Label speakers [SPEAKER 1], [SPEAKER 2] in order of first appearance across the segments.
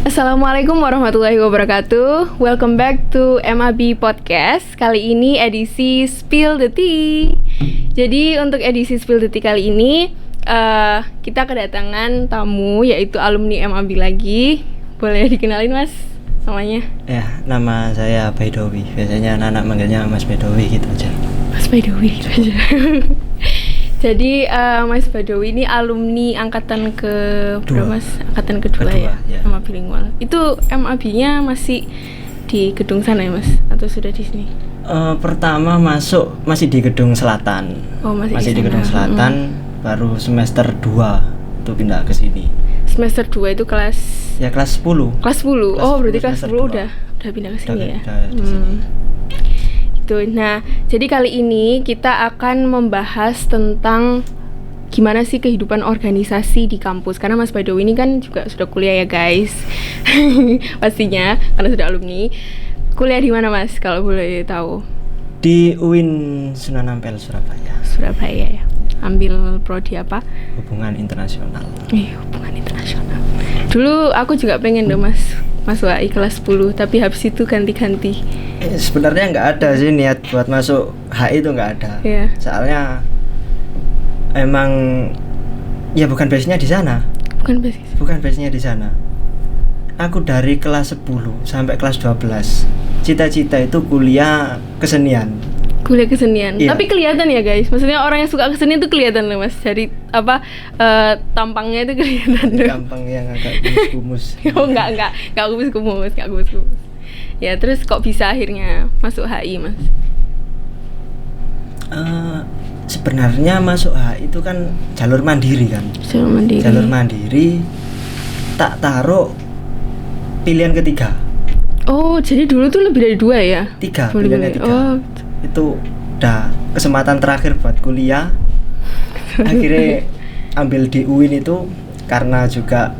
[SPEAKER 1] Assalamualaikum warahmatullahi wabarakatuh. Welcome back to MAB Podcast. Kali ini edisi Spill the Tea. Jadi untuk edisi Spill the Tea kali ini kita kedatangan tamu, yaitu alumni MAB lagi. Boleh dikenalin mas namanya?
[SPEAKER 2] Ya, nama saya Baidowi. Biasanya anak-anak manggilnya Mas Baidowi gitu aja.
[SPEAKER 1] Mas Baidowi gitu aja. Jadi Mas Baidowi ini alumni angkatan ke berapa mas? Angkatan kedua ya, MAB Lingual. Itu MAB-nya masih di gedung sana ya mas? Atau sudah di sini?
[SPEAKER 2] Pertama masuk masih di gedung Selatan.
[SPEAKER 1] Oh
[SPEAKER 2] masih di gedung Selatan. Baru semester 2 itu pindah ke sini.
[SPEAKER 1] Semester 2 itu kelas?
[SPEAKER 2] Ya kelas 10.
[SPEAKER 1] Kelas 10. Oh berarti kelas 10 udah pindah ke sini ya? Gitu. Nah, jadi kali ini kita akan membahas tentang gimana sih kehidupan organisasi di kampus. Karena Mas Baidowi ini kan juga sudah kuliah ya guys. Pastinya, karena sudah alumni. Kuliah di mana mas, kalau boleh tahu?
[SPEAKER 2] Di UIN Sunan Ampel, Surabaya.
[SPEAKER 1] Surabaya ya. Ambil prodi apa?
[SPEAKER 2] Hubungan internasional.
[SPEAKER 1] Hubungan internasional. Dulu aku juga pengen dong mas masuk HI kelas 10, tapi habis itu ganti-ganti.
[SPEAKER 2] Sebenarnya nggak ada sih niat buat masuk HI itu nggak ada.
[SPEAKER 1] Yeah.
[SPEAKER 2] Soalnya emang ya bukan base-nya di sana. Bukan base-nya di sana. Aku dari kelas 10 sampai kelas 12 cita-cita itu kuliah kesenian.
[SPEAKER 1] Kuliah kesenian.
[SPEAKER 2] Iya.
[SPEAKER 1] Tapi kelihatan ya guys. Maksudnya orang yang suka kesenian itu kelihatan loh mas. Dari tampangnya itu kelihatan.
[SPEAKER 2] Tampang yang agak kumus.
[SPEAKER 1] Oh enggak kumus. Ya terus kok bisa akhirnya masuk HI mas?
[SPEAKER 2] Sebenarnya masuk HI itu kan jalur mandiri kan. Jalur mandiri tak taruh pilihan ketiga.
[SPEAKER 1] Oh jadi dulu tuh lebih dari 2 ya?
[SPEAKER 2] 3, pilihannya 3. Oh. Itu udah kesempatan terakhir buat kuliah. Akhirnya ambil di UIN itu karena juga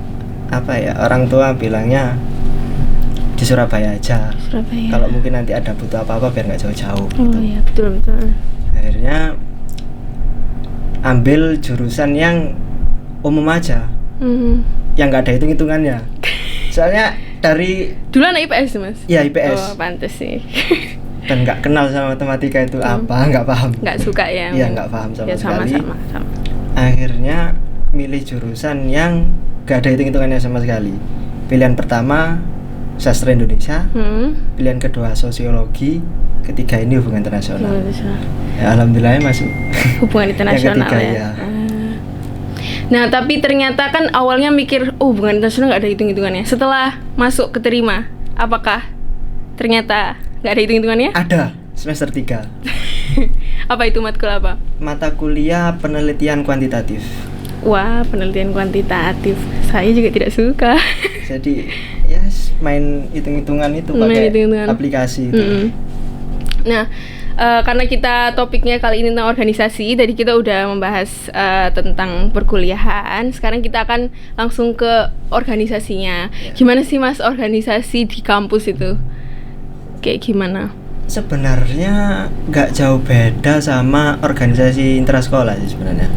[SPEAKER 2] orang tua bilangnya di Surabaya aja. Kalau mungkin nanti ada butuh apa-apa biar nggak jauh-jauh.
[SPEAKER 1] Oh gitu. Iya betul.
[SPEAKER 2] Akhirnya ambil jurusan yang umum aja, yang nggak ada hitung-hitungannya. Soalnya dari
[SPEAKER 1] dulu anak IPS mas?
[SPEAKER 2] Ya IPS.
[SPEAKER 1] Oh pantes sih.
[SPEAKER 2] Dan nggak kenal sama matematika itu apa, nggak paham.
[SPEAKER 1] Nggak suka ya?
[SPEAKER 2] Iya nggak paham sama sekali.
[SPEAKER 1] Sama.
[SPEAKER 2] Akhirnya milih jurusan yang nggak ada hitung-hitungannya sama sekali. Pilihan pertama sastra Indonesia, pilihan kedua sosiologi, ketiga ini hubungan internasional. Ya, alhamdulillah masuk.
[SPEAKER 1] Hubungan internasional
[SPEAKER 2] yang ketiga,
[SPEAKER 1] ya. Nah tapi ternyata kan awalnya mikir hubungan internasional nggak ada hitung-hitungannya. Setelah masuk keterima, apakah ternyata nggak ada hitung-hitungannya?
[SPEAKER 2] Ada, semester 3.
[SPEAKER 1] Apa itu matkul apa?
[SPEAKER 2] Mata kuliah penelitian kuantitatif.
[SPEAKER 1] Wah, penelitian kuantitatif. Saya juga tidak suka.
[SPEAKER 2] Jadi, main hitung-hitungan itu pakai aplikasi itu.
[SPEAKER 1] Nah, karena kita topiknya kali ini tentang organisasi, tadi kita udah membahas tentang perkuliahan. Sekarang kita akan langsung ke organisasinya. Gimana sih mas organisasi di kampus itu? Kayak gimana?
[SPEAKER 2] Sebenarnya nggak jauh beda sama organisasi intrasekolah sih sebenarnya.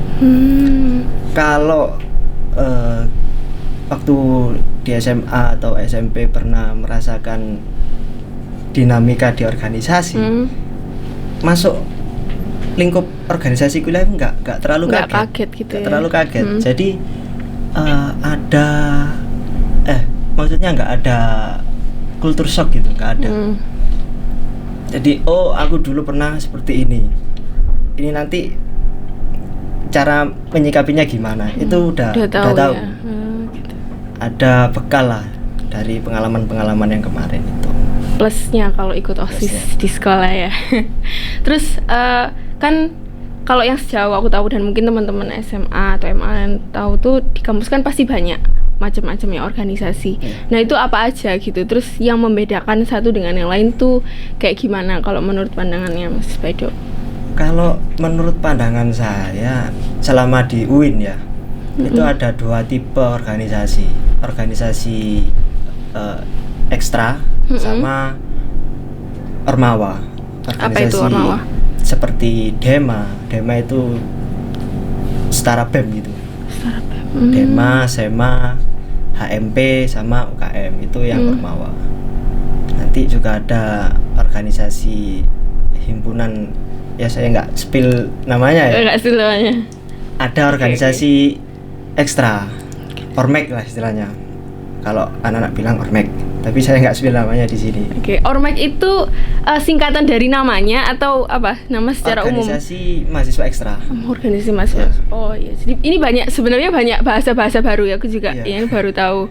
[SPEAKER 2] Kalau waktu di SMA atau SMP pernah merasakan dinamika di organisasi, masuk lingkup organisasi kuliah nggak terlalu kaget gitu. Nggak terlalu kaget. Jadi maksudnya nggak ada culture shock gitu, nggak ada. Jadi aku dulu pernah seperti ini nanti cara menyikapinya gimana itu udah tahu ya.
[SPEAKER 1] Gitu.
[SPEAKER 2] Ada bekal lah dari pengalaman yang kemarin itu.
[SPEAKER 1] Plusnya kalau ikut OSIS di sekolah ya. Terus kan kalau yang sejauh aku tahu dan mungkin teman-teman SMA atau MA yang tahu tuh di kampus kan pasti banyak macam-macam ya organisasi. Nah itu apa aja gitu. Terus yang membedakan satu dengan yang lain tuh kayak gimana kalau menurut pandangannya Mas Baido?
[SPEAKER 2] Kalau menurut pandangan saya selama di UIN ya, itu ada 2 tipe organisasi. Organisasi ekstra sama Ormawa.
[SPEAKER 1] Apa itu Ormawa?
[SPEAKER 2] Seperti Dema itu setara BEM gitu. Dema, SEMA, HMP sama UKM itu yang
[SPEAKER 1] Hmm.
[SPEAKER 2] Ormawa. Nanti juga ada organisasi himpunan, ya saya nggak spill namanya ya.
[SPEAKER 1] Enggak sih namanya.
[SPEAKER 2] Ada organisasi ekstra, Ormek lah istilahnya. Kalau anak-anak bilang Ormek, tapi saya nggak spill namanya di sini.
[SPEAKER 1] Oke, Ormek itu singkatan dari namanya atau apa? Nama secara umum?
[SPEAKER 2] Organisasi mahasiswa ekstra.
[SPEAKER 1] Organisasi mahasiswa.
[SPEAKER 2] Ya.
[SPEAKER 1] Oh iya. Jadi ini sebenarnya banyak bahasa-bahasa baru ya, aku juga
[SPEAKER 2] Iya.
[SPEAKER 1] yang baru tahu.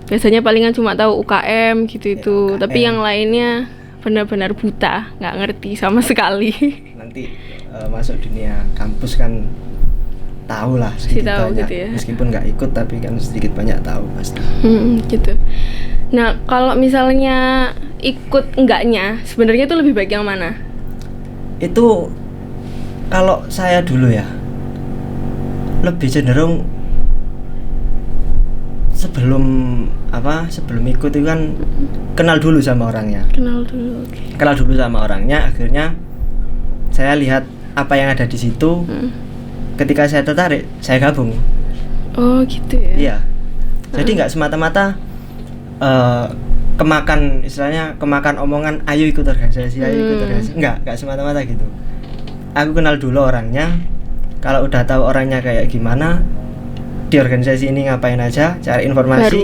[SPEAKER 1] Biasanya palingan cuma tahu UKM gitu itu,
[SPEAKER 2] UKM.
[SPEAKER 1] tapi yang lainnya benar-benar buta, nggak ngerti sama sekali.
[SPEAKER 2] Nanti masuk dunia kampus kan tahu lah sedikit
[SPEAKER 1] tahu
[SPEAKER 2] banyak,
[SPEAKER 1] gitu ya.
[SPEAKER 2] meskipun nggak ikut tapi kan sedikit banyak tahu pasti.
[SPEAKER 1] Gitu. Nah, kalau misalnya ikut enggaknya, sebenarnya itu lebih baik yang mana?
[SPEAKER 2] Itu kalau saya dulu ya lebih cenderung sebelum ikut itu kan kenal dulu sama orangnya.
[SPEAKER 1] Kenal dulu. Oke.
[SPEAKER 2] Kenal dulu sama orangnya, akhirnya saya lihat apa yang ada di situ. Ketika saya tertarik, saya gabung.
[SPEAKER 1] Oh gitu ya.
[SPEAKER 2] Iya. Jadi nggak semata-mata kemakan omongan ayo ikut organisasi, ayo ikut organisasi. Nggak semata-mata gitu. Aku kenal dulu orangnya. Kalau udah tahu orangnya kayak gimana, di organisasi ini ngapain aja, cari informasi,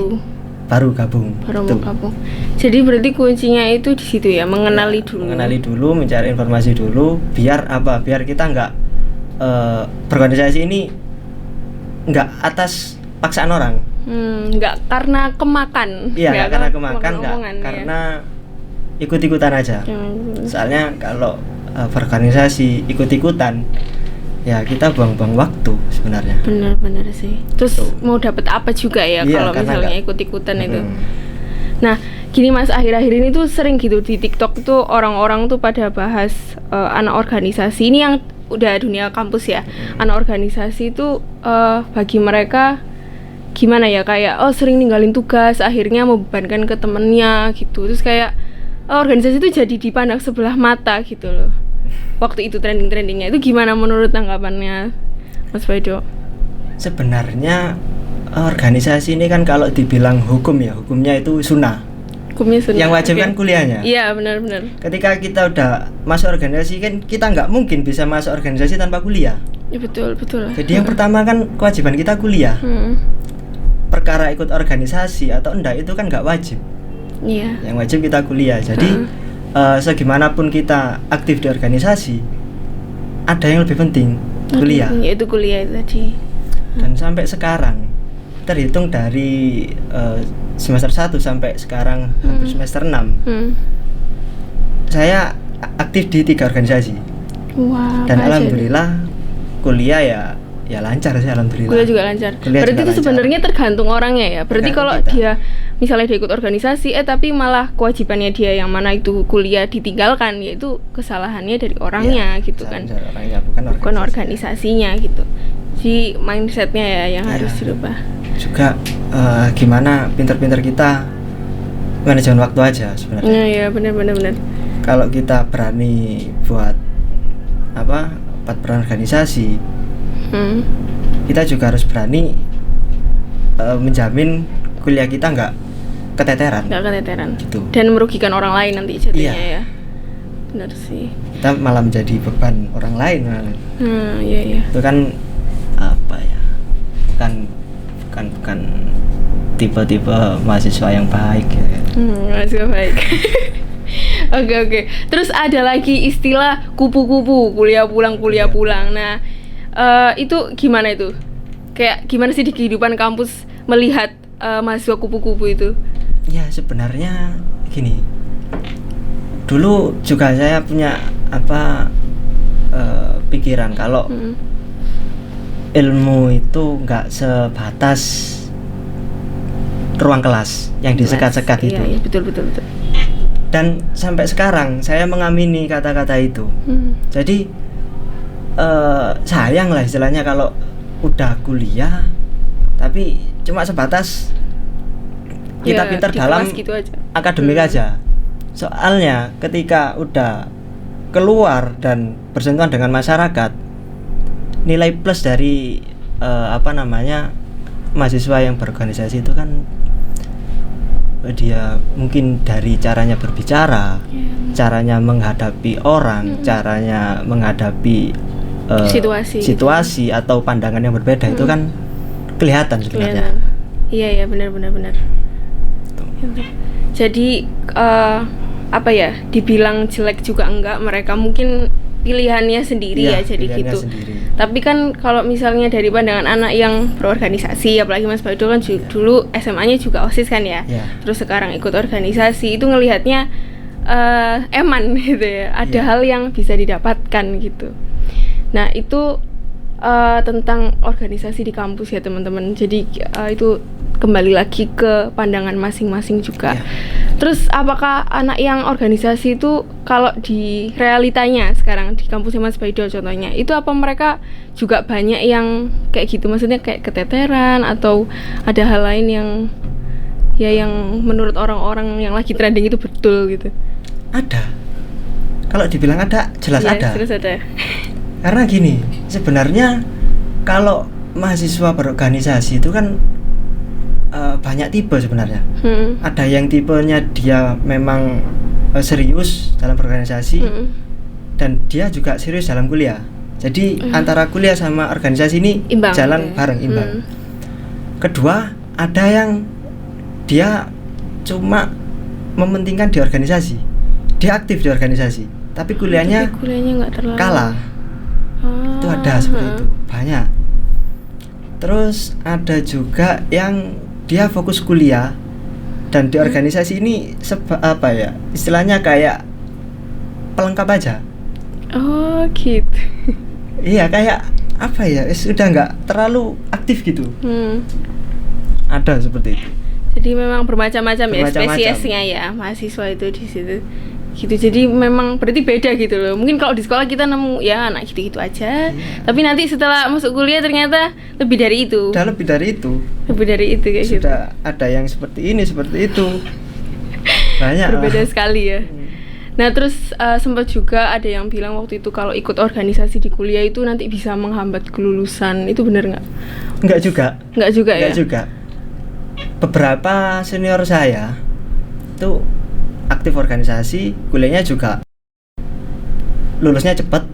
[SPEAKER 2] baru gabung.
[SPEAKER 1] Baru
[SPEAKER 2] Gitu.
[SPEAKER 1] mau gabung. Jadi berarti kuncinya itu di situ ya, mengenali dulu.
[SPEAKER 2] Mengenali dulu, mencari informasi dulu, biar apa? Biar kita nggak berorganisasi ini nggak atas paksaan orang.
[SPEAKER 1] Nggak karena kemakan.
[SPEAKER 2] Iya, nggak karena kemakan, nggak
[SPEAKER 1] omongan,
[SPEAKER 2] karena ikut-ikutan aja.
[SPEAKER 1] ya.
[SPEAKER 2] Soalnya kalau berorganisasi ikut-ikutan, ya kita buang-buang waktu sebenarnya.
[SPEAKER 1] Benar-benar sih. Terus mau dapat apa juga ya
[SPEAKER 2] Iya,
[SPEAKER 1] kalau
[SPEAKER 2] karena
[SPEAKER 1] misalnya
[SPEAKER 2] nggak-
[SPEAKER 1] ikut-ikutan itu. Nah, gini Mas, akhir-akhir ini tuh sering gitu di TikTok tuh orang-orang tuh pada bahas anak organisasi. Ini yang udah dunia kampus ya. Anak organisasi itu bagi mereka gimana ya, kayak sering ninggalin tugas, akhirnya membebankan ke temennya gitu. Terus kayak organisasi itu jadi dipandang sebelah mata gitu loh. Waktu itu trending-trendingnya itu gimana menurut tanggapannya Mas Baido?
[SPEAKER 2] Sebenarnya organisasi ini kan kalau dibilang hukum ya, hukumnya itu sunnah.
[SPEAKER 1] Hukumnya sunnah.
[SPEAKER 2] Yang wajib
[SPEAKER 1] Oke.
[SPEAKER 2] kan kuliahnya.
[SPEAKER 1] Iya, benar-benar.
[SPEAKER 2] Ketika kita udah masuk organisasi kan kita nggak mungkin bisa masuk organisasi tanpa kuliah.
[SPEAKER 1] Ya betul.
[SPEAKER 2] Jadi yang pertama kan kewajiban kita kuliah. Perkara ikut organisasi atau enggak itu kan nggak wajib.
[SPEAKER 1] Iya.
[SPEAKER 2] Yang wajib kita kuliah. Jadi segimanapun kita aktif di organisasi, ada yang lebih penting, kuliah.
[SPEAKER 1] Yaitu kuliah itu tadi.
[SPEAKER 2] Dan sampai sekarang terhitung dari semester 1 sampai sekarang hampir semester 6, saya aktif di 3 organisasi.
[SPEAKER 1] Wah.
[SPEAKER 2] Dan
[SPEAKER 1] Mas,
[SPEAKER 2] alhamdulillah kuliah ya lancar sih, alhamdulillah.
[SPEAKER 1] kuliah juga lancar.
[SPEAKER 2] Kuliah
[SPEAKER 1] Berarti
[SPEAKER 2] juga
[SPEAKER 1] itu
[SPEAKER 2] lancar.
[SPEAKER 1] sebenarnya tergantung orangnya ya. Berarti
[SPEAKER 2] Tergantung
[SPEAKER 1] kalau
[SPEAKER 2] kita.
[SPEAKER 1] dia misalnya dia ikut organisasi tapi malah kewajibannya dia yang mana itu kuliah ditinggalkan, yaitu kesalahannya dari orangnya
[SPEAKER 2] Iya,
[SPEAKER 1] gitu kan.
[SPEAKER 2] kesalahan orangnya, bukan
[SPEAKER 1] Organisasinya gitu. Jadi mindsetnya ya yang
[SPEAKER 2] Iya.
[SPEAKER 1] harus dirubah.
[SPEAKER 2] Juga gimana pinter-pinter kita manajemen waktu aja sebenarnya.
[SPEAKER 1] Iya, benar.
[SPEAKER 2] Kalau kita berani buat berorganisasi, kita juga harus berani menjamin kuliah kita nggak keteteran.
[SPEAKER 1] Nggak keteteran.
[SPEAKER 2] Gitu.
[SPEAKER 1] Dan merugikan orang lain nanti jadinya
[SPEAKER 2] Iya.
[SPEAKER 1] ya. Benar sih.
[SPEAKER 2] Kita malah menjadi beban orang lain malah.
[SPEAKER 1] Iya.
[SPEAKER 2] Itu kan apa ya? Bukan tipe-tipe mahasiswa yang baik ya.
[SPEAKER 1] Masih baik. Oke. Terus ada lagi istilah kupu-kupu, kuliah pulang. Nah, itu gimana itu? Kayak gimana sih di kehidupan kampus melihat mahasiswa kupu-kupu itu?
[SPEAKER 2] Ya sebenarnya gini. Dulu juga saya punya pikiran kalau ilmu itu nggak sebatas ruang kelas yang disekat-sekat itu.
[SPEAKER 1] Iya, betul.
[SPEAKER 2] Dan sampai sekarang saya mengamini kata-kata itu. Jadi sayang lah istilahnya kalau udah kuliah tapi cuma sebatas kita
[SPEAKER 1] Ya,
[SPEAKER 2] pintar
[SPEAKER 1] di
[SPEAKER 2] dalam
[SPEAKER 1] kelas gitu aja.
[SPEAKER 2] akademik aja. Soalnya ketika udah keluar dan bersentuhan dengan masyarakat, nilai plus dari mahasiswa yang berorganisasi itu kan dia mungkin dari caranya berbicara, caranya menghadapi orang, caranya menghadapi situasi atau pandangan yang berbeda itu kan kelihatan sebenarnya.
[SPEAKER 1] Iya benar. Jadi apa ya, dibilang jelek juga enggak, mereka mungkin pilihannya sendiri ya jadi gitu. Tapi kan kalau misalnya dari pandangan anak yang berorganisasi, apalagi Mas Baido kan dulu SMA-nya juga OSIS kan ya. Terus sekarang ikut organisasi, itu ngelihatnya eman gitu ya. Ada hal yang bisa didapatkan gitu. Nah, itu tentang organisasi di kampus ya teman-teman. Jadi itu kembali lagi ke pandangan masing-masing juga. Terus apakah anak yang organisasi itu kalau di realitanya sekarang di kampusnya Mas Baido contohnya, itu apa mereka juga banyak yang kayak gitu, maksudnya kayak keteteran atau ada hal lain yang menurut orang-orang yang lagi trending itu betul gitu?
[SPEAKER 2] Ada. Kalau dibilang ada, jelas ada.
[SPEAKER 1] Jelas ada.
[SPEAKER 2] Karena gini, sebenarnya kalau mahasiswa berorganisasi itu kan banyak tipe sebenarnya. Ada yang tipenya dia memang serius dalam berorganisasi dan dia juga serius dalam kuliah. Jadi antara kuliah sama organisasi ini jalan bareng, imbang. Kedua, ada yang dia cuma mementingkan di organisasi, dia aktif di organisasi, tapi kuliahnya
[SPEAKER 1] nggak terlalu
[SPEAKER 2] kalah. Itu ada seperti itu, banyak. Terus ada juga yang dia fokus kuliah dan di organisasi ini apa ya, istilahnya kayak pelengkap aja.
[SPEAKER 1] Oh gitu.
[SPEAKER 2] Iya, kayak apa ya, sudah nggak terlalu aktif gitu. Ada seperti itu.
[SPEAKER 1] Jadi memang bermacam-macam ya spesiesnya ya mahasiswa itu di situ. Gitu. Jadi memang berarti beda gitu loh. Mungkin kalau di sekolah kita nemu ya anak gitu-gitu aja. Tapi nanti setelah masuk kuliah ternyata lebih dari itu.
[SPEAKER 2] Udah lebih dari itu.
[SPEAKER 1] Lebih dari itu kayak
[SPEAKER 2] sudah
[SPEAKER 1] gitu.
[SPEAKER 2] Sudah ada yang seperti ini, seperti itu. Banyak.
[SPEAKER 1] Berbeda sekali ya. Nah terus sempat juga ada yang bilang waktu itu kalau ikut organisasi di kuliah itu nanti bisa menghambat kelulusan. Itu benar nggak?
[SPEAKER 2] Enggak juga.
[SPEAKER 1] Enggak juga ya?
[SPEAKER 2] Enggak juga. Beberapa senior saya itu aktif organisasi, kuliahnya juga lulusnya cepat.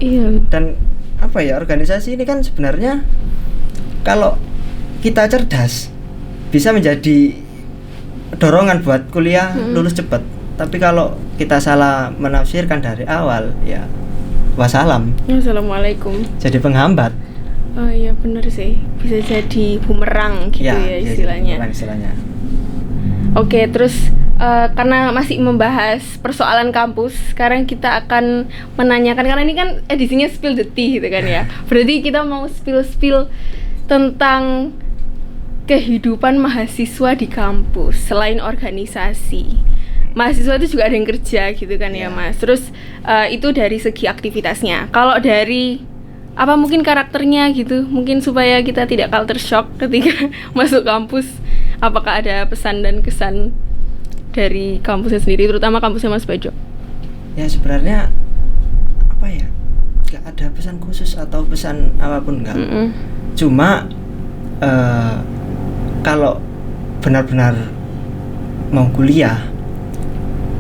[SPEAKER 1] Iya.
[SPEAKER 2] Dan apa ya, organisasi ini kan sebenarnya kalau kita cerdas bisa menjadi dorongan buat kuliah lulus cepat. Tapi kalau kita salah menafsirkan dari awal, ya wassalam.
[SPEAKER 1] Assalamualaikum.
[SPEAKER 2] Jadi penghambat.
[SPEAKER 1] Oh iya benar sih, bisa jadi bumerang gitu ya istilahnya. Oke, terus karena masih membahas persoalan kampus, sekarang kita akan menanyakan, karena ini kan edisinya spill the tea gitu kan ya. Berarti kita mau spill tentang kehidupan mahasiswa di kampus selain organisasi. Mahasiswa itu juga ada yang kerja gitu kan ya Mas. Terus itu dari segi aktivitasnya. Kalau dari apa mungkin karakternya gitu, mungkin supaya kita tidak culture shock ketika masuk kampus. Apakah ada pesan dan kesan dari kampusnya sendiri, terutama kampusnya Mas Baido?
[SPEAKER 2] Ya sebenarnya apa ya, nggak ada pesan khusus atau pesan apapun enggak. Cuma kalau benar-benar mau kuliah,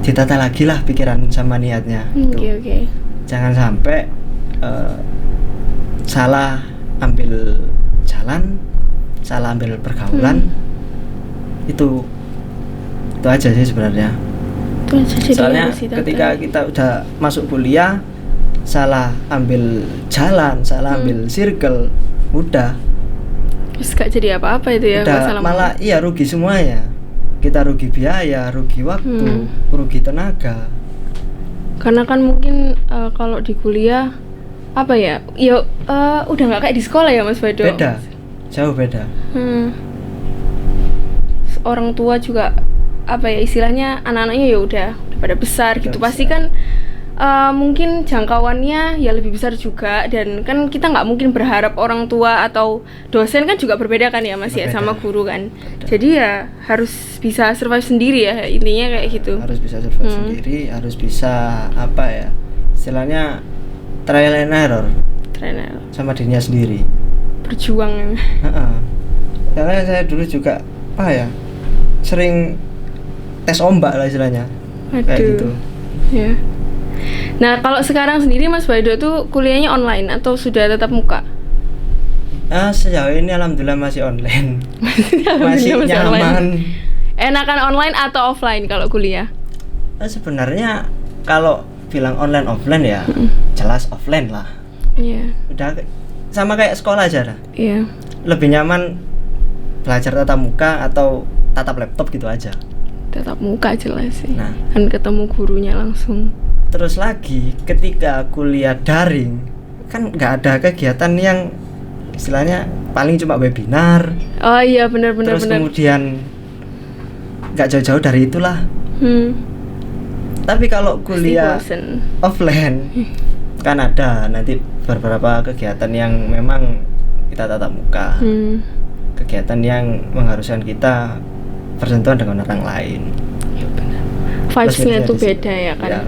[SPEAKER 2] ditata lagi lah pikiran sama niatnya.
[SPEAKER 1] Oke.
[SPEAKER 2] Jangan sampai salah ambil jalan, salah ambil pergaulan. Itu aja sih sebenarnya. Soalnya ketika kita udah masuk kuliah, salah ambil jalan, salah ambil circle, udah
[SPEAKER 1] terus gak jadi apa-apa itu ya.
[SPEAKER 2] Udah malah rugi semuanya. Kita rugi biaya, rugi waktu, rugi tenaga.
[SPEAKER 1] Karena kan mungkin kalau di kuliah apa ya, udah nggak kayak di sekolah ya Mas Baido.
[SPEAKER 2] Beda, jauh beda.
[SPEAKER 1] Orang tua juga apa ya istilahnya, anak-anaknya ya udah pada besar gitu. Pasti kan mungkin jangkauannya ya lebih besar juga, dan kan kita nggak mungkin berharap orang tua atau dosen kan juga berbeda kan ya Mas ya sama guru kan. Jadi ya harus bisa survive sendiri ya, intinya kayak gitu.
[SPEAKER 2] Harus bisa survive sendiri, harus bisa apa ya istilahnya trial and error sama dirinya sendiri.
[SPEAKER 1] berjuang.
[SPEAKER 2] Heeh. Karena saya dulu juga apa ya, sering tes ombak lah istilahnya.
[SPEAKER 1] Aduh.
[SPEAKER 2] Kayak gitu.
[SPEAKER 1] Ya. Nah, kalau sekarang sendiri Mas Baido tuh kuliahnya online atau sudah tetap muka?
[SPEAKER 2] Sejauh ini alhamdulillah masih online.
[SPEAKER 1] Alhamdulillah
[SPEAKER 2] Masih nyaman.
[SPEAKER 1] online. Enakan online atau offline kalau kuliah?
[SPEAKER 2] Sebenarnya kalau bilang online offline ya jelas offline lah.
[SPEAKER 1] Iya.
[SPEAKER 2] Udah sama kayak sekolah aja dah.
[SPEAKER 1] Iya.
[SPEAKER 2] Lebih nyaman belajar tatap muka atau tatap laptop gitu aja.
[SPEAKER 1] Tetap muka jelas sih.
[SPEAKER 2] Nah,
[SPEAKER 1] Kan ketemu gurunya langsung.
[SPEAKER 2] terus lagi ketika kuliah daring kan nggak ada kegiatan yang istilahnya paling cuma webinar.
[SPEAKER 1] Oh iya, benar-benar
[SPEAKER 2] Terus
[SPEAKER 1] benar.
[SPEAKER 2] kemudian nggak jauh-jauh dari itulah. Tapi kalau kuliah
[SPEAKER 1] Pasti bosen.
[SPEAKER 2] offline kan ada nanti beberapa kegiatan yang memang kita tatap muka, kegiatan yang mengharuskan kita bersentuhan dengan orang lain.
[SPEAKER 1] Vibes-nya
[SPEAKER 2] Plus
[SPEAKER 1] tuh
[SPEAKER 2] media
[SPEAKER 1] beda ya kan.
[SPEAKER 2] Ya,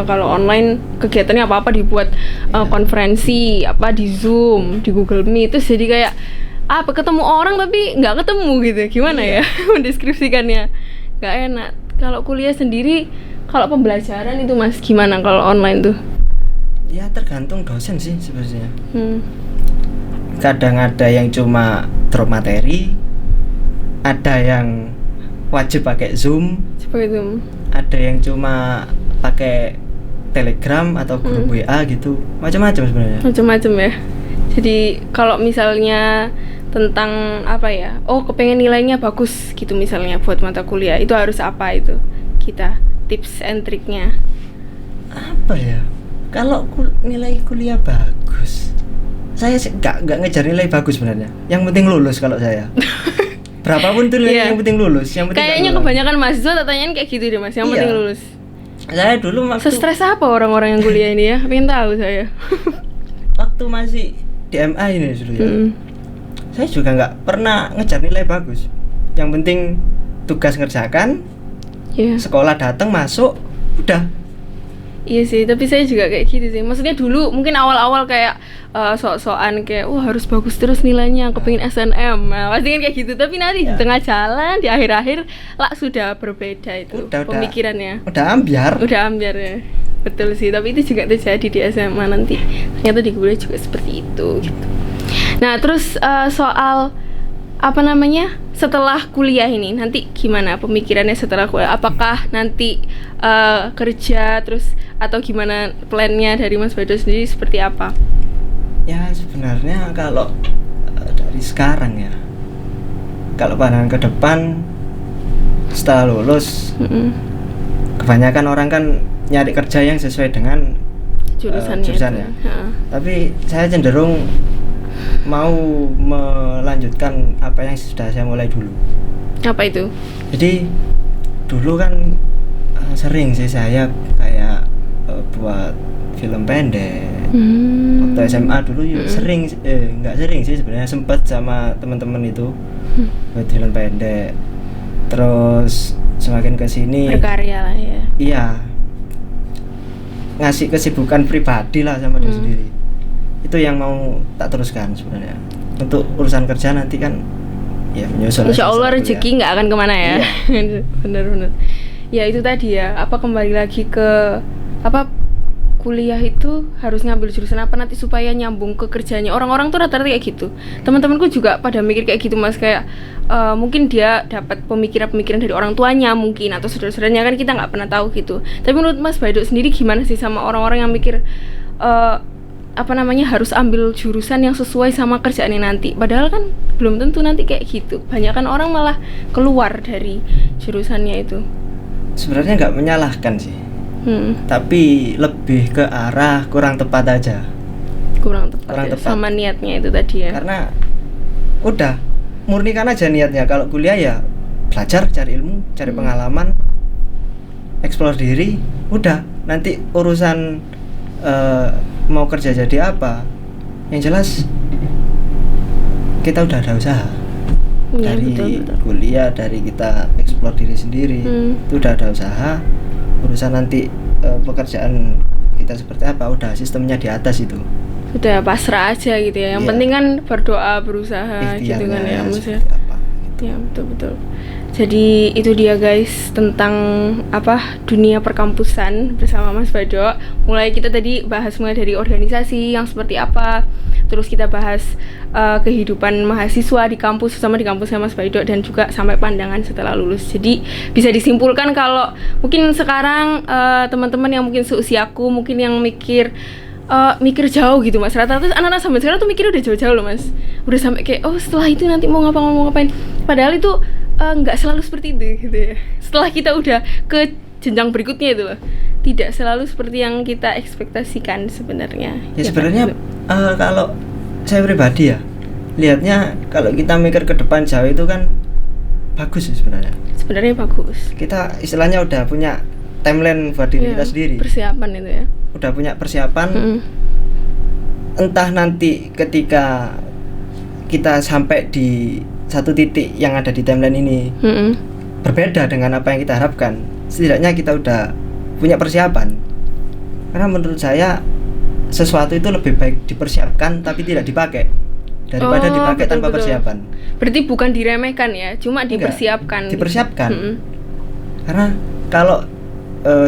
[SPEAKER 1] Kalau online kegiatannya apa-apa dibuat konferensi, apa di Zoom, di Google Meet, terus jadi kayak apa ketemu orang tapi nggak ketemu gitu. Gimana ya mendeskripsikannya? Nggak enak. Kalau kuliah sendiri, kalau pembelajaran itu Mas gimana kalau online tuh?
[SPEAKER 2] Ya tergantung dosen sih sebenarnya.
[SPEAKER 1] Hmm.
[SPEAKER 2] Kadang ada yang cuma drop materi, ada yang wajib pakai Zoom,
[SPEAKER 1] Seperti itu.
[SPEAKER 2] ada yang cuma pakai Telegram atau grup WA gitu, macam-macam sebenarnya.
[SPEAKER 1] Macam-macam ya. Jadi kalau misalnya tentang apa ya, kepengen nilainya bagus gitu misalnya buat mata kuliah, itu harus apa itu kita tips and triknya?
[SPEAKER 2] Apa ya, kalau nilai kuliah bagus, saya sih nggak ngejar nilai bagus sebenarnya, yang penting lulus kalau saya. Berapapun tuh nilai, yang penting lulus, yang penting
[SPEAKER 1] kayaknya kebanyakan mahasiswa tanyain kayak gitu deh Mas, yang penting lulus.
[SPEAKER 2] Saya dulu waktu
[SPEAKER 1] Stres apa orang-orang yang kuliah ini ya, pengen tahu saya.
[SPEAKER 2] waktu masih di MA ini dulu ya, saya juga nggak pernah ngejar nilai bagus, yang penting tugas ngerjakan, sekolah datang masuk udah.
[SPEAKER 1] Iya sih, tapi saya juga kayak gitu sih. Maksudnya dulu mungkin awal-awal kayak sok-sokan kayak harus bagus terus nilainya, kepengin SNM. Nah, pasti kan kayak gitu. Tapi nanti di tengah jalan, di akhir-akhir lah sudah berbeda itu pemikirannya.
[SPEAKER 2] Udah ambiar
[SPEAKER 1] Ya. Betul sih, tapi itu juga terjadi di SMA nanti. Ternyata di kuliah juga seperti itu gitu. Nah, terus soal apa namanya? Setelah kuliah ini nanti gimana pemikirannya setelah kuliah? Apakah nanti kerja terus atau gimana plannya dari Mas Baido sendiri seperti apa?
[SPEAKER 2] Ya sebenarnya kalau dari sekarang ya, kalau pandangan ke depan setelah lulus, kebanyakan orang kan nyari kerja yang sesuai dengan jurusannya. Tapi saya cenderung mau melanjutkan apa yang sudah saya mulai dulu.
[SPEAKER 1] Apa itu?
[SPEAKER 2] Jadi dulu kan sering sih saya kayak buat film pendek. Waktu SMA dulu sering, nggak sering sih sebenarnya, sempat sama teman-teman itu buat film pendek. Terus semakin kesini
[SPEAKER 1] berkarya lah ya.
[SPEAKER 2] Iya, ngasih kesibukan pribadi lah sama diri sendiri. Itu yang mau tak teruskan sebenarnya. Untuk urusan kerja nanti kan ya menyusul.
[SPEAKER 1] Insya Allah rezeki nggak akan kemana ya. Iya. Bener-bener. Ya itu tadi ya, kembali lagi ke kuliah itu harus ngambil jurusan apa nanti supaya nyambung ke kerjanya. Orang-orang tuh rata-rata kayak gitu. Teman-temanku juga pada mikir kayak gitu Mas, kayak mungkin dia dapat pemikiran-pemikiran dari orang tuanya mungkin atau saudara-saudaranya, kan kita nggak pernah tahu gitu. Tapi menurut Mas Baido sendiri gimana sih sama orang-orang yang mikir harus ambil jurusan yang sesuai sama kerjaannya nanti, padahal kan belum tentu nanti kayak gitu. Banyak kan orang malah keluar dari jurusannya itu.
[SPEAKER 2] Sebenarnya nggak menyalahkan sih, tapi lebih ke arah kurang tepat aja.
[SPEAKER 1] Kurang tepat. Sama niatnya itu tadi ya.
[SPEAKER 2] Karena udah murnikan aja niatnya. Kalau kuliah ya belajar, cari ilmu, cari pengalaman, eksplor diri. Udah, nanti urusan mau kerja jadi apa, yang jelas kita udah ada usaha ya, dari betul. Kuliah, dari kita eksplor diri sendiri, itu udah ada usaha. Urusan nanti pekerjaan kita seperti apa, udah sistemnya di atas itu.
[SPEAKER 1] Sudah pasrah aja gitu ya. Yang
[SPEAKER 2] Iya.
[SPEAKER 1] penting kan berdoa, berusaha gitu kan ya, maksudnya.
[SPEAKER 2] seperti apa.
[SPEAKER 1] Ya, betul. Jadi itu dia guys tentang dunia perkampusan bersama Mas Bado. Mulai kita tadi bahas mulai dari organisasi yang seperti apa, terus kita bahas kehidupan mahasiswa di kampus sama di kampusnya Mas Bado, dan juga sampai pandangan setelah lulus. Jadi bisa disimpulkan kalau mungkin sekarang teman-teman yang mungkin seusiaku mungkin yang mikir jauh gitu Mas. Rata-rata anak-anak sampai sekarang tuh mikir udah jauh-jauh loh Mas. Udah sampai kayak setelah itu nanti mau ngapain. Padahal itu nggak selalu seperti itu gitu ya. Setelah kita udah ke jenjang berikutnya itu loh, tidak selalu seperti yang kita ekspektasikan sebenarnya.
[SPEAKER 2] Ya sebenarnya kalau saya pribadi ya lihatnya, kalau kita mikir ke depan jauh itu kan bagus sih sebenarnya.
[SPEAKER 1] Sebenarnya bagus.
[SPEAKER 2] Kita istilahnya udah punya timeline buat diri kita sendiri.
[SPEAKER 1] Persiapan itu ya.
[SPEAKER 2] Udah punya persiapan. Entah nanti ketika kita sampai di satu titik yang ada di timeline ini berbeda dengan apa yang kita harapkan, setidaknya kita udah punya persiapan. Karena menurut saya sesuatu itu lebih baik dipersiapkan tapi tidak dipakai daripada dipakai tanpa persiapan.
[SPEAKER 1] Berarti bukan diremehkan ya, cuma dipersiapkan.
[SPEAKER 2] Dipersiapkan. Karena kalau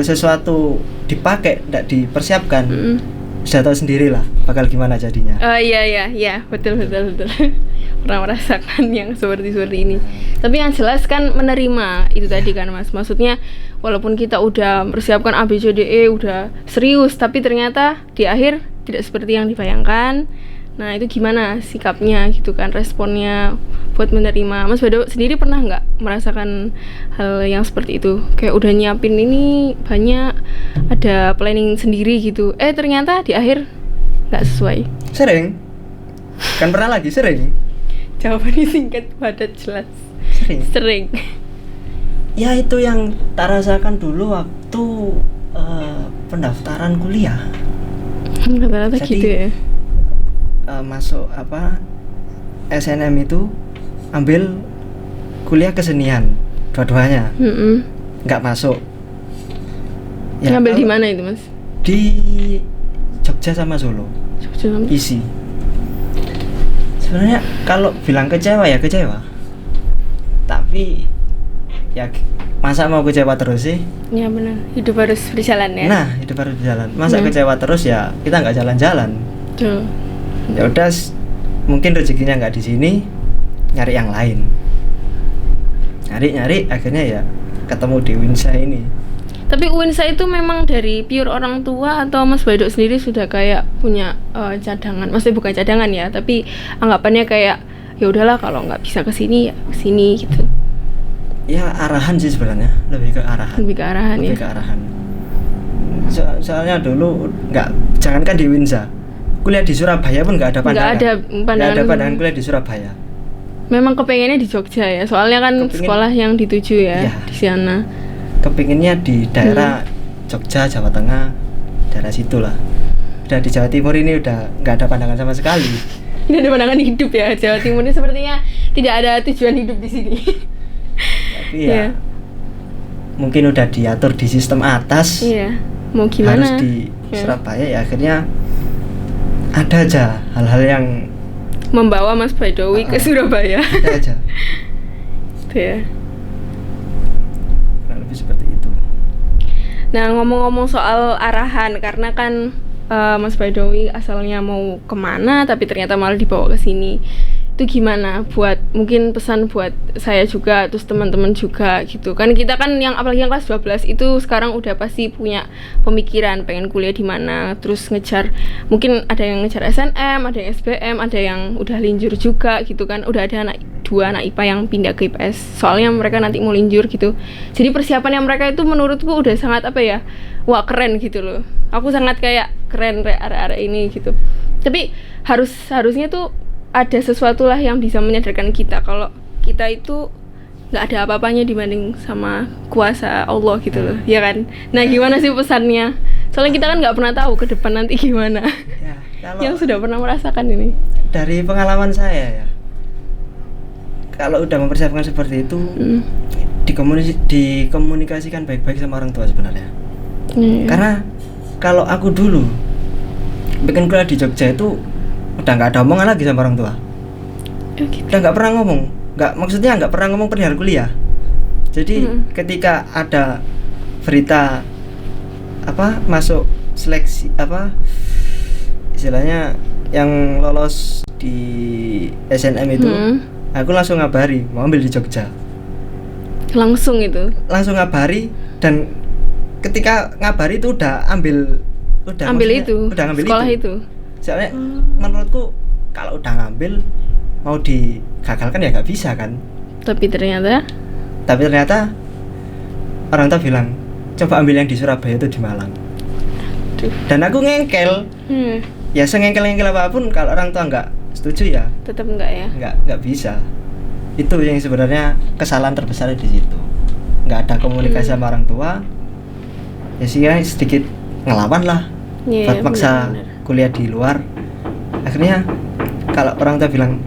[SPEAKER 2] sesuatu dipakai tidak dipersiapkan, sudah tahu sendirilah bakal gimana jadinya.
[SPEAKER 1] Iya, betul. Pernah merasakan yang seperti ini. Tapi yang jelas kan menerima itu tadi kan Mas. Maksudnya walaupun kita udah mempersiapkan A B C D E, udah serius, tapi ternyata di akhir tidak seperti yang dibayangkan. Nah itu gimana sikapnya gitu kan, responnya buat menerima. Mas Bado sendiri pernah nggak merasakan hal yang seperti itu? Kayak udah nyiapin ini banyak, ada planning sendiri gitu, ternyata di akhir nggak sesuai.
[SPEAKER 2] Sering. Kan pernah lagi sering.
[SPEAKER 1] Jawabannya singkat, padat, jelas. Sering.
[SPEAKER 2] Ya itu yang tak rasakan dulu waktu pendaftaran kuliah.
[SPEAKER 1] Rata-rata gitu ya.
[SPEAKER 2] Masuk SNM itu ambil kuliah kesenian dua-duanya. Nggak masuk.
[SPEAKER 1] Ya, ngambil di mana itu Mas?
[SPEAKER 2] Di Jogja sama Solo. Isi. Sebenarnya kalau bilang kecewa ya kecewa, tapi ya masa mau kecewa terus sih?
[SPEAKER 1] Ya benar, hidup harus berjalan ya.
[SPEAKER 2] Nah, hidup harus berjalan. Masa kecewa terus ya kita nggak jalan-jalan.
[SPEAKER 1] Tuh.
[SPEAKER 2] Ya udah, mungkin rezekinya nggak di sini, nyari yang lain. Nyari akhirnya ya ketemu di Winsa ini.
[SPEAKER 1] Tapi Winsa itu memang dari pure orang tua atau Mas Bado sendiri sudah kayak punya cadangan? Maksudnya bukan cadangan ya, tapi anggapannya kayak ya udahlah kalau nggak bisa ke sini ya ke sini gitu.
[SPEAKER 2] Ya arahan sih sebenarnya, lebih ke arahan.
[SPEAKER 1] Lebih ke arahan.
[SPEAKER 2] Soalnya dulu jangankan di Winsa, kuliah di Surabaya pun nggak ada pandangan. Nggak ada pandangan kuliah di Surabaya.
[SPEAKER 1] Memang kepengennya di Jogja ya, soalnya kan sekolah yang dituju ya di sana.
[SPEAKER 2] Kepinginnya di daerah Jogja, Jawa Tengah, daerah situ lah. Udah di Jawa Timur ini udah nggak ada pandangan sama sekali.
[SPEAKER 1] Tidak ada pandangan hidup ya, Jawa Timur ini sepertinya tidak ada tujuan hidup di sini.
[SPEAKER 2] Tapi ya mungkin udah diatur di sistem atas.
[SPEAKER 1] Iya, mau gimana?
[SPEAKER 2] Harus di Surabaya ya, akhirnya ada aja hal-hal yang
[SPEAKER 1] membawa Mas Badowi ke Surabaya.
[SPEAKER 2] Ada aja.
[SPEAKER 1] Itu ya.
[SPEAKER 2] Seperti itu.
[SPEAKER 1] Nah ngomong-ngomong soal arahan, karena kan Mas Badowi asalnya mau kemana tapi ternyata malah dibawa ke sini, itu gimana buat mungkin pesan buat saya juga, terus teman-teman juga gitu kan. Kita kan yang apalagi yang kelas 12 itu sekarang udah pasti punya pemikiran pengen kuliah di mana, terus ngejar, mungkin ada yang ngejar SNM, ada yang SBM, ada yang udah linjur juga gitu kan. Udah ada dua anak IPA yang pindah ke IPS soalnya mereka nanti mau linjur gitu. Jadi persiapannya mereka itu menurutku udah sangat wah keren gitu loh. Aku sangat kayak keren arek-arek ini gitu. Tapi harusnya tuh ada sesuatu lah yang bisa menyadarkan kita kalau kita itu nggak ada apa-apanya dibanding sama kuasa Allah gitu loh, ya kan? Nah gimana sih pesannya? Soalnya kita kan nggak pernah tahu ke depan nanti gimana. Ya, yang sudah pernah merasakan ini. Dari
[SPEAKER 2] pengalaman saya ya, kalau udah mempersiapkan seperti itu, dikomunikasikan baik-baik sama orang tua sebenarnya. Karena kalau aku dulu bikin kuliah di Jogja itu udah nggak ada omongan lagi sama orang tua.
[SPEAKER 1] Gitu.
[SPEAKER 2] Udah nggak pernah ngomong, maksudnya nggak pernah ngomong perihal kuliah. Jadi ketika ada berita apa masuk seleksi apa istilahnya yang lolos di SNM itu, aku langsung ngabari mau ambil di Jogja.
[SPEAKER 1] Langsung
[SPEAKER 2] langsung ngabari, dan ketika ngabari itu udah ngambil
[SPEAKER 1] sekolah itu.
[SPEAKER 2] Soalnya menurutku kalau udah ngambil mau digagalkan ya nggak bisa kan. Tapi ternyata orang tua bilang coba ambil yang di Surabaya itu di Malang. Dan aku ngengkel. Ya sengengkel-ngengkel apapun kalau orang tua nggak setuju ya
[SPEAKER 1] tetap enggak ya.
[SPEAKER 2] Nggak bisa. Itu yang sebenarnya kesalahan terbesar di situ. Nggak ada komunikasi sama orang tua. Ya sih ya sedikit ngelawan lah. Buat maksa kuliah di luar. Akhirnya kalau orang tua bilang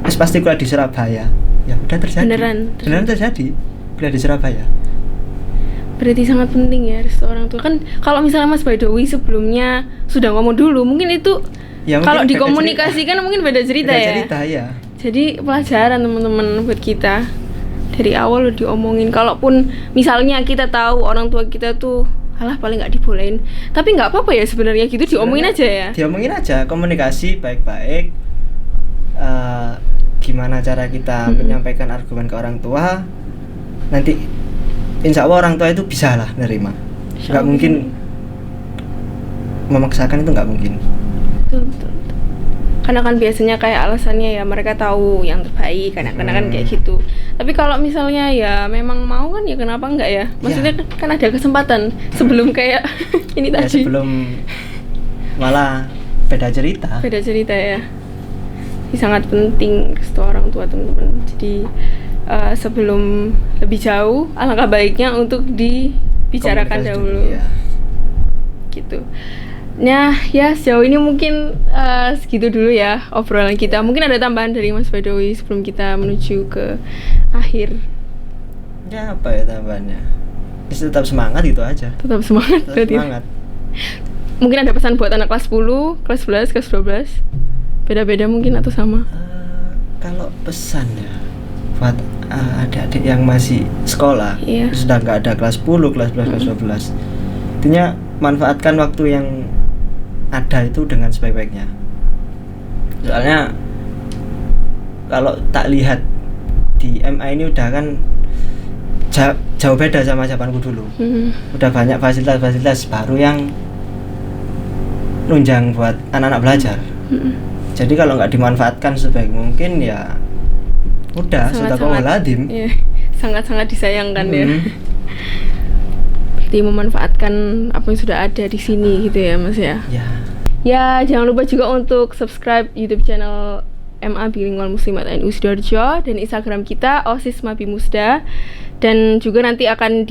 [SPEAKER 2] pasti kuliah di Surabaya, ya udah terjadi. Beneran terjadi kuliah di Surabaya.
[SPEAKER 1] Berarti sangat penting ya restu orang tua. Kan kalau misalnya Mas Baidowi sebelumnya sudah ngomong dulu, mungkin itu ya, kalau dikomunikasikan mungkin beda cerita ya. Jadi pelajaran teman-teman buat kita. Dari awal udah diomongin. Kalaupun misalnya kita tahu orang tua kita tuh alah paling nggak dibolehin, tapi nggak apa-apa ya sebenarnya gitu, diomongin aja ya.
[SPEAKER 2] Diomongin aja, komunikasi baik-baik. Gimana cara kita menyampaikan argumen ke orang tua, nanti insya Allah orang tua itu bisa lah nerima. Nggak mungkin memaksakan, itu nggak mungkin. Betul.
[SPEAKER 1] Karena kan biasanya kayak alasannya ya mereka tahu yang terbaik, karena kan kayak gitu. Tapi kalau misalnya ya memang mau kan ya kenapa enggak ya? Maksudnya kan ada kesempatan sebelum kayak ini
[SPEAKER 2] ya,
[SPEAKER 1] tadi.
[SPEAKER 2] Sebelum malah beda cerita
[SPEAKER 1] ya. Ini sangat penting restu orang tua teman-teman. Jadi sebelum lebih jauh alangkah baiknya untuk dibicarakan dahulu.
[SPEAKER 2] Ya.
[SPEAKER 1] Gitu. Nah ya sejauh ini mungkin segitu dulu ya obrolan kita. Mungkin ada tambahan dari Mas Baidowi sebelum kita menuju ke akhir.
[SPEAKER 2] Ya apa ya tambahannya? Tetap semangat gitu aja.
[SPEAKER 1] Tetap semangat. Mungkin ada pesan buat anak kelas 10, kelas 11, kelas 12. Beda-beda mungkin atau sama?
[SPEAKER 2] Kalau pesan ya buat adik-adik yang masih sekolah, sudah nggak ada kelas 10, kelas 11, kelas 12. Intinya manfaatkan waktu yang ada itu dengan sebaik-baiknya. Soalnya kalau tak lihat di MA ini udah kan jauh beda sama zamanku dulu. Udah banyak fasilitas-fasilitas baru yang nunjang buat anak-anak belajar. Jadi kalau nggak dimanfaatkan sebaik mungkin ya udah sadaqallahul
[SPEAKER 1] sangat-sangat disayangkan ya. Memanfaatkan apa yang sudah ada di sini gitu ya Mas ya. Ya jangan lupa juga untuk subscribe YouTube channel MA Bilingual Muslimat NU Sidoarjo dan Instagram kita OSIS Mabi Musda, dan juga nanti akan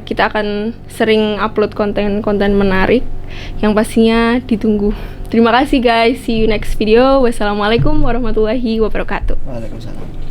[SPEAKER 1] kita akan sering upload konten-konten menarik yang pastinya ditunggu. Terima kasih guys, see you next video. Wassalamualaikum warahmatullahi wabarakatuh.
[SPEAKER 2] Waalaikumsalam.